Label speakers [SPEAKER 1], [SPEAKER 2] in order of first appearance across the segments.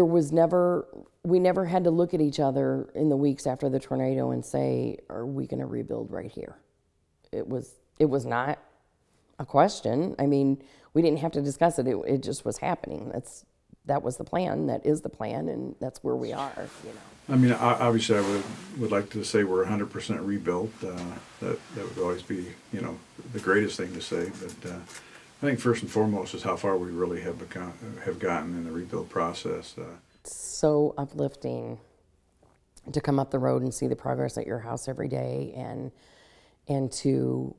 [SPEAKER 1] we never had to look at each other in the weeks after the tornado and say, are we going to rebuild right here? It was not a question. I mean, we didn't have to discuss it. It just was happening. That was the plan. That is the plan, and that's where we are, you know.
[SPEAKER 2] I mean, obviously, I would like to say we're 100% rebuilt. That would always be, you know, the greatest thing to say. But I think first and foremost is how far we really have gotten in the rebuild process.
[SPEAKER 1] It's so uplifting to come up the road and see the progress at your house every day, and to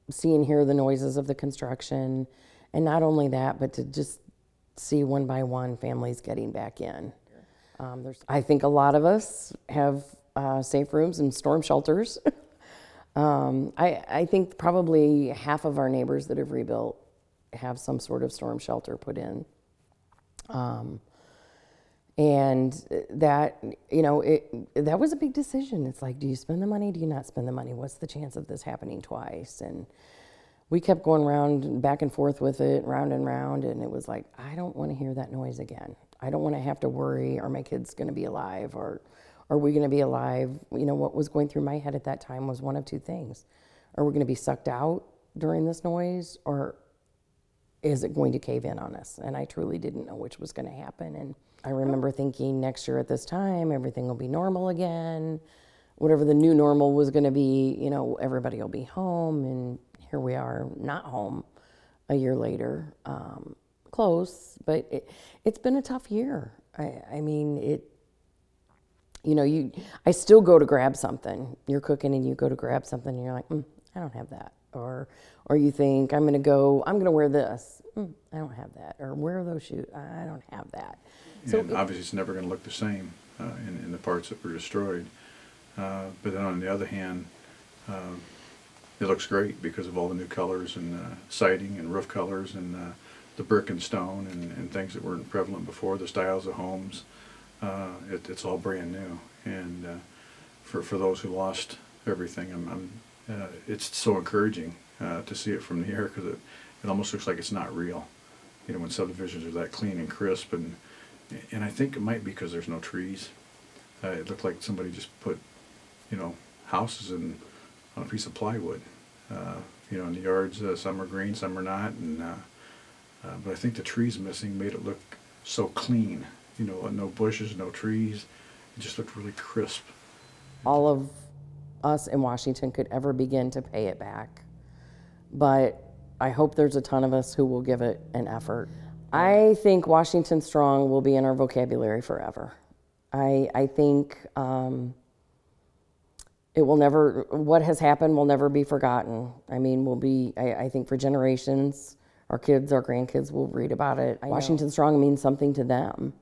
[SPEAKER 1] see and hear the noises of the construction, and not only that, but to just see one by one families getting back in. I think a lot of us have safe rooms and storm shelters. I think probably half of our neighbors that have rebuilt have some sort of storm shelter put in. And that, you know, that was a big decision. It's like, do you spend the money? Do you not spend the money? What's the chance of this happening twice? And we kept going round, back and forth with it, round and round, and it was like, I don't want to hear that noise again. I don't want to have to worry, are my kids going to be alive, or are we going to be alive? You know, what was going through my head at that time was one of two things. Are we going to be sucked out during this noise, or is it going to cave in on us? And I truly didn't know which was going to happen. And I remember thinking next year at this time, everything will be normal again. Whatever the new normal was going to be, you know, everybody will be home. And here we are, not home a year later. Close, but it's been a tough year. I mean, you know, I still go to grab something. You're cooking and you go to grab something and you're like, I don't have that. Or you think, I'm going to wear this. I don't have that. Or wear those shoes. I don't have that.
[SPEAKER 2] So obviously it's never going to look the same in the parts that were destroyed. But then on the other hand, it looks great because of all the new colors and siding and roof colors and the brick and stone and things that weren't prevalent before, the styles of homes. It's all brand new. And for those who lost everything, it's so encouraging to see it from the air, because it almost looks like it's not real. You know, when subdivisions are that clean and crisp, and I think it might be because there's no trees. It looked like somebody just put, you know, houses on a piece of plywood. You know, in the yards, some are green, some are not, and but I think the trees missing made it look so clean. You know, no bushes, no trees. It just looked really crisp.
[SPEAKER 1] All of us in Washington could ever begin to pay it back, but I hope there's a ton of us who will give it an effort. I think Washington Strong will be in our vocabulary forever. I think it will never, what has happened will never be forgotten. I mean, I think for generations, our kids, our grandkids will read about it. Washington Strong means something to them.